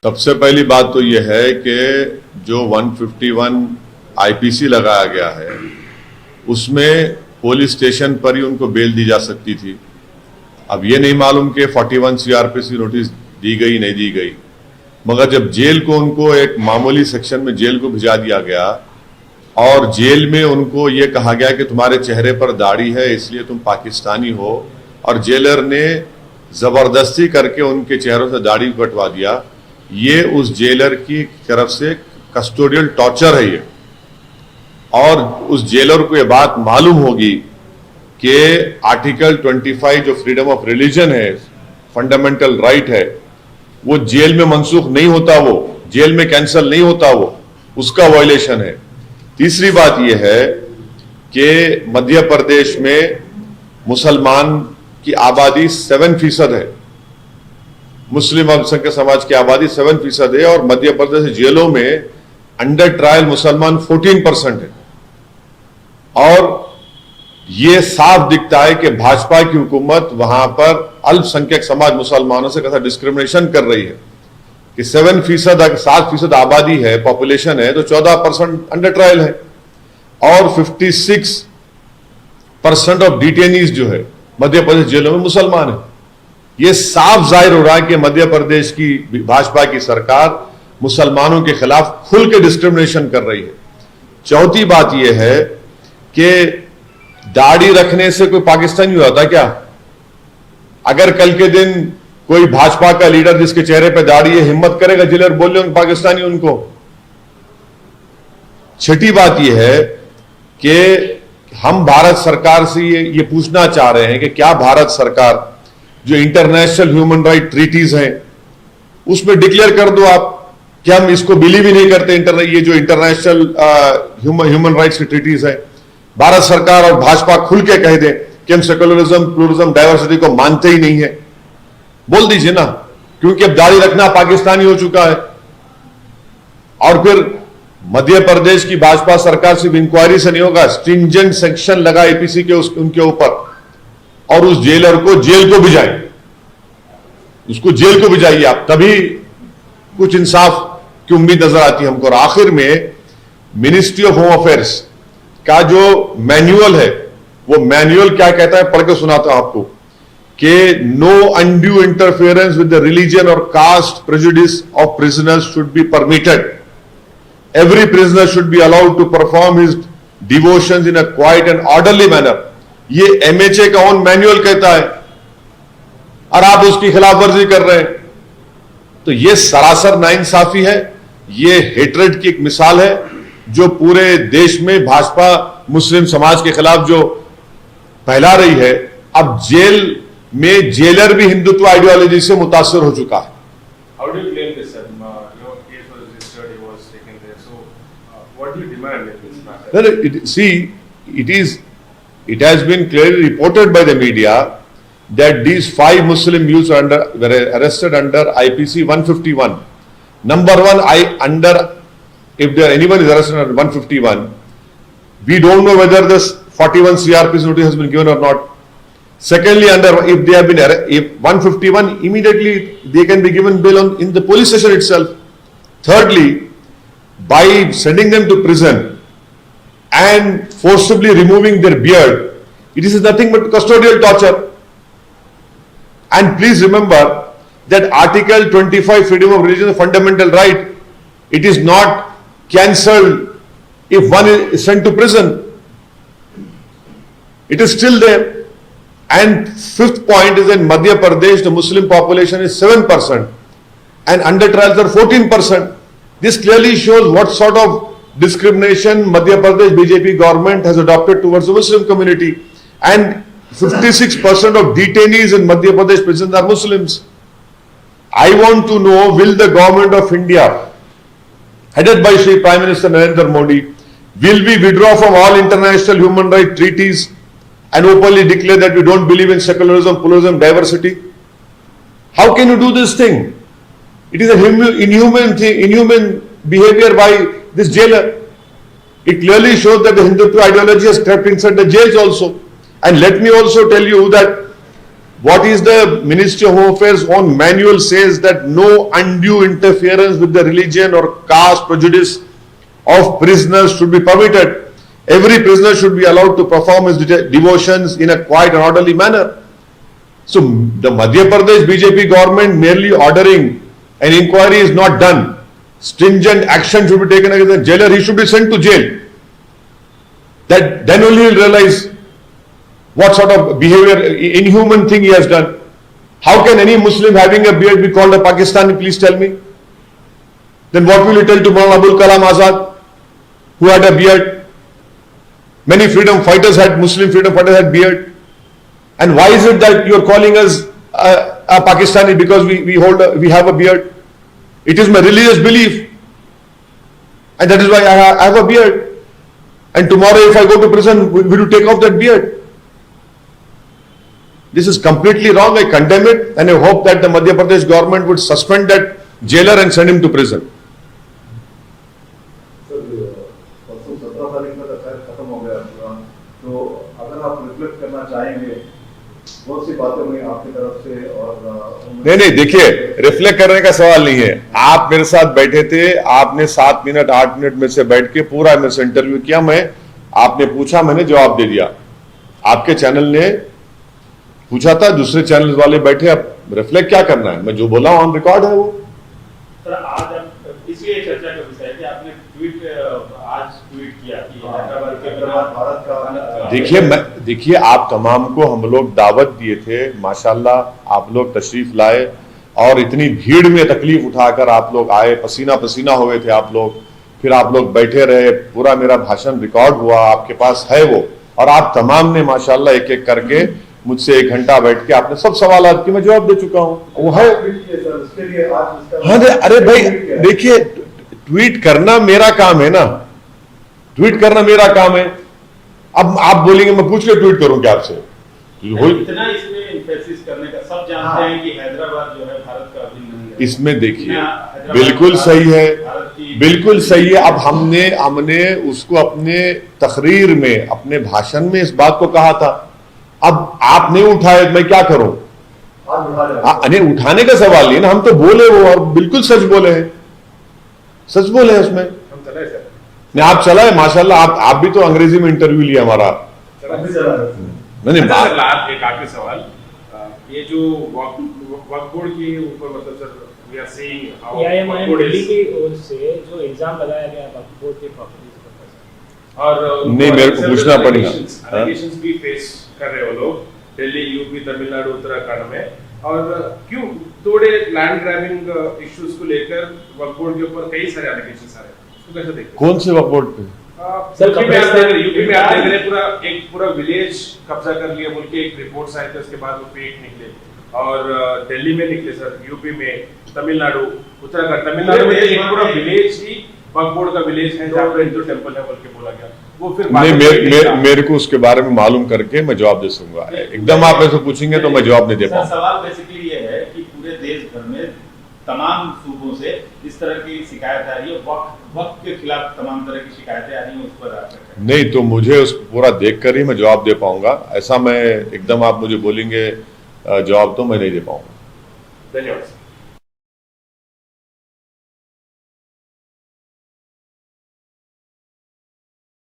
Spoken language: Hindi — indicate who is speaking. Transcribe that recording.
Speaker 1: सबसे पहली बात तो यह है कि जो 151 आईपीसी लगाया गया है उसमें पुलिस स्टेशन पर ही उनको बेल दी जा सकती थी। अब ये नहीं मालूम कि 41 सीआरपीसी नोटिस दी गई नहीं दी गई, मगर जब जेल को उनको एक मामूली सेक्शन में जेल को भिजा दिया गया और जेल में उनको ये कहा गया कि तुम्हारे चेहरे पर दाढ़ी है इसलिए तुम पाकिस्तानी हो, और जेलर ने जबरदस्ती करके उनके चेहरों से दाढ़ी कटवा दिया, ये उस जेलर की तरफ से कस्टोडियल टॉर्चर है ये। और उस जेलर को ये बात मालूम होगी कि आर्टिकल 25 जो फ्रीडम ऑफ रिलीजन है, फंडामेंटल राइट है, वो जेल में मनसूख नहीं होता, वो जेल में कैंसिल नहीं होता, वो उसका वायलेशन है। तीसरी बात यह है कि मध्य प्रदेश में मुसलमान की आबादी 7% है, मुस्लिम अल्पसंख्यक समाज की आबादी 7% है, और मध्य प्रदेश जेलों में अंडर ट्रायल मुसलमान 14% है। और यह साफ दिखता है कि भाजपा की हुकूमत वहां पर अल्पसंख्यक समाज मुसलमानों से कैसा डिस्क्रिमिनेशन कर रही है कि 7% आबादी है, पॉपुलेशन है, तो 14% अंडर ट्रायल है, और 56% ऑफ डिटेनीज जो है मध्य प्रदेश जेलों में मुसलमान है। यह साफ जाहिर हो रहा है कि मध्य प्रदेश की भाजपा की सरकार मुसलमानों के खिलाफ खुल के डिस्क्रिमिनेशन कर रही है। चौथी बात यह है कि दाढ़ी रखने से कोई पाकिस्तानी होता क्या? अगर कल के दिन कोई भाजपा का लीडर जिसके चेहरे पे दाढ़ी है हिम्मत करेगा जेलर बोले पाकिस्तानी उनको? छठी बात यह है कि हम भारत सरकार से ये पूछना चाह रहे हैं कि क्या भारत सरकार जो इंटरनेशनल ह्यूमन राइट ट्रीटीज हैं उसमें डिक्लेयर कर दो आप कि हम इसको बिलीव ही नहीं करते। ये जो इंटरनेशनल ह्यूमन राइट्स की ट्रीटीज है, भारत सरकार और भाजपा खुल के कह दें कि हम सेकुलरिज्म, प्लूरलिज्म, डाइवर्सिटी को मानते ही नहीं है। बोल दीजिए ना, क्योंकि अब दाढ़ी रखना पाकिस्तानी हो चुका है। और फिर मध्य प्रदेश की भाजपा सरकार सिर्फ इंक्वायरी से नहीं होगा, स्ट्रिंजेंट सेक्शन लगा एपीसी के उनके ऊपर, और उस जेलर को जेल को भिजाएं, उसको जेल को भिजाइए आप, तभी कुछ इंसाफ की उम्मीद नजर आती है हमको। और आखिर में मिनिस्ट्री ऑफ होम अफेयर्स का जो मैनुअल है, वो मैनुअल क्या कहता है, पढ़ के सुनाता हूं आपको, कि no undue interference with the religion और caste prejudice of prisoners should be permitted. Every prisoner should be allowed to perform his devotions in a quiet and orderly manner. ये एमएचए का ओन मैनुअल कहता है, और आप उसकी खिलाफ वर्जी कर रहे हैं। तो ये सरासर नाइंसाफी है, ये हेट्रेड की एक मिसाल है जो पूरे देश में भाजपा मुस्लिम समाज के खिलाफ जो फैला रही है। अब जेल में जेलर भी हिंदुत्व आइडियोलॉजी से मुतासर हो चुका है।
Speaker 2: How do you claim this? Your case was registered, he was taken there. So, what do you demand in this matter?
Speaker 1: It has been clearly reported by the media that these 5 Muslim youths were arrested under IPC 151. Number one, if anyone is arrested under 151, we don't know whether this 41 CRPC notice has been given or not. Secondly, if they have been if 151, immediately they can be given bail in the police station itself. Thirdly, by sending them to prison and forcibly removing their beard, it is nothing but custodial torture. And please remember that Article 25 freedom of religion is a fundamental right. It is not cancelled if one is sent to prison. It is still there. And fifth point is in Madhya Pradesh, the Muslim population is 7% and under trials are 14%. This clearly shows what sort of discrimination Madhya Pradesh BJP government has adopted towards the Muslim community. And 56% of detainees in Madhya Pradesh prisons are Muslims. I want to know, will the government of India, headed by Shri Prime Minister Narendra Modi, will we withdraw from all international human rights treaties and openly declare that we don't believe in secularism, pluralism, diversity? How can you do this thing? It is a inhuman behavior by this jailer. It clearly shows that the Hindutva ideology has crept inside the jails also. And let me also tell you that What is the Ministry of Home Affairs own manual says that no undue interference with the religion or caste prejudice of prisoners should be permitted. Every prisoner should be allowed to perform his devotions in a quiet and orderly manner. So the Madhya Pradesh BJP government merely ordering an inquiry is not done. Stringent action should be taken against the jailer. He should be sent to jail. That then only he'll realize what sort of behavior, inhuman thing he has done. How can any Muslim having a beard be called a Pakistani? Please tell me. Then what will you tell to Maulana Abul Kalam Azad, who had a beard? Many freedom fighters had, Muslim freedom fighters had beard. And why is it that you are calling us a Pakistani because we have a beard? It is my religious belief, and that is why I have a beard. And tomorrow, if I go to prison, will you take off that beard? This is completely wrong. I condemn it, and I hope that the Madhya Pradesh government would suspend that jailer and send him to prison.
Speaker 3: Sir, परसों 17 तारीख तक अफेयर खत्म हो गया पूरा, तो अगर आप रिफ्लेक्ट करना चाहेंगे, बहुत सी बातें हुई आपकी तरफ से और
Speaker 1: नहीं, देखिए, रिफ्लेक्ट करने का सवाल नहीं है। आप मेरे साथ बैठे थे, आपने 7 मिनट 8 मिनट में से बैठ के पूरा मेरे से इंटरव्यू किया। आपने पूछा, मैंने जवाब दे दिया। आपके चैनल ने पूछा था, दूसरे चैनल वाले बैठे, अब रिफ्लेक्ट क्या करना है? मैं जो बोला हूं ऑन रिकॉर्ड है वो।
Speaker 4: सर, आज इसलिए चर्चा का विषय है कि आपने आज ट्वीट किया कि हैदराबाद के भारत का।
Speaker 1: देखिए, आप तमाम को हम लोग दावत दिए थे, माशाल्लाह आप लोग तशरीफ लाए और इतनी भीड़ में तकलीफ उठाकर आप लोग आए, पसीना पसीना हो गए थे आप लोग, फिर आप लोग बैठे रहे, पूरा मेरा भाषण रिकॉर्ड हुआ, आपके पास है वो, और आप तमाम ने माशाल्लाह एक एक करके मुझसे 1 घंटा बैठ के आपने सब सवाल की मैं जवाब दे चुका हूं, वो है। हाँ, अरे भाई देखिए, ट्वीट करना मेरा काम है ना, ट्वीट करना मेरा काम है। अब आप बोलेंगे मैं पूछ के ट्वीट करूं क्या आपसे?
Speaker 4: इतना इसमें एम्फेसिस करने का, सब जानते हैं कि हैदराबाद जो है भारत का अभिन्न अंग है।
Speaker 1: इसमें देखिए, बिल्कुल सही है, बिल्कुल सही है। अब हमने उसको अपने तकरीर में, अपने भाषण में इस बात को कहा था। अब आप नहीं उठाए, मैं क्या करूं? अरे उठाने का सवाल नहीं ना, हम तो बोले वो, और बिल्कुल सच बोले हैं, सच बोले हैं उसमें। नहीं, आप चला है माशाल्लाह, आप भी तो अंग्रेजी में इंटरव्यू लिया हमारा। नहीं,
Speaker 2: एक आखिरी सवाल, ये जो वक्फ बोर्ड के ऊपर मतलब sir we are seeing how
Speaker 5: Delhi की ओर से जो इल्जाम लगाया गया वक्फ बोर्ड के प्रॉपर्टीज पर,
Speaker 2: और
Speaker 1: नहीं, मेरे को पूछना पड़ेगा।
Speaker 2: एलिगेशंस भी फेस कर रहे हो लोग दिल्ली, यूपी, तमिलनाडु, उत्तराखंड में, और क्यों थोड़े लैंड ग्रैबिंग इश्यूज को लेकर वक्फ बोर्ड के ऊपर कई सारे एलिगेशंस आ रहे हैं, उसको कैसे देखते हैं?
Speaker 1: कौन से वक्फ बोर्ड पे?
Speaker 2: यूपी में आप देख रहे पूरा विलेज कब्जा कर लिया बोल के एक रिपोर्ट्स आए थे, उसके बाद वो फेक निकले, और दिल्ली में निकले सर, यूपी में, तमिलनाडु, उत्तराखंड। तमिलनाडु में एक पूरा विलेज ही वक्फ बोर्ड का विलेज है जहाँ पर हिंदू टेंपल है बोल के बोला गया, वो फिर
Speaker 1: नहीं, मेरे को उसके बारे में मालूम करके मैं जवाब दे सकूंगा। एकदम आप ऐसे पूछेंगे तो मैं जवाब नहीं दे पाऊंगा।
Speaker 4: सवाल बेसिकली ये है कि पूरे देश भर में तमाम सूबों से इस तरह की शिकायत आ रही है, वक्त के खिलाफ तमाम तरह की शिकायतें आ रही हैं, उस पर
Speaker 1: नहीं, तो मुझे उस पूरा देख कर ही मैं जवाब दे पाऊंगा। ऐसा मैं एकदम आप मुझे बोलेंगे जवाब तो मैं नहीं दे पाऊंगा।
Speaker 2: धन्यवाद।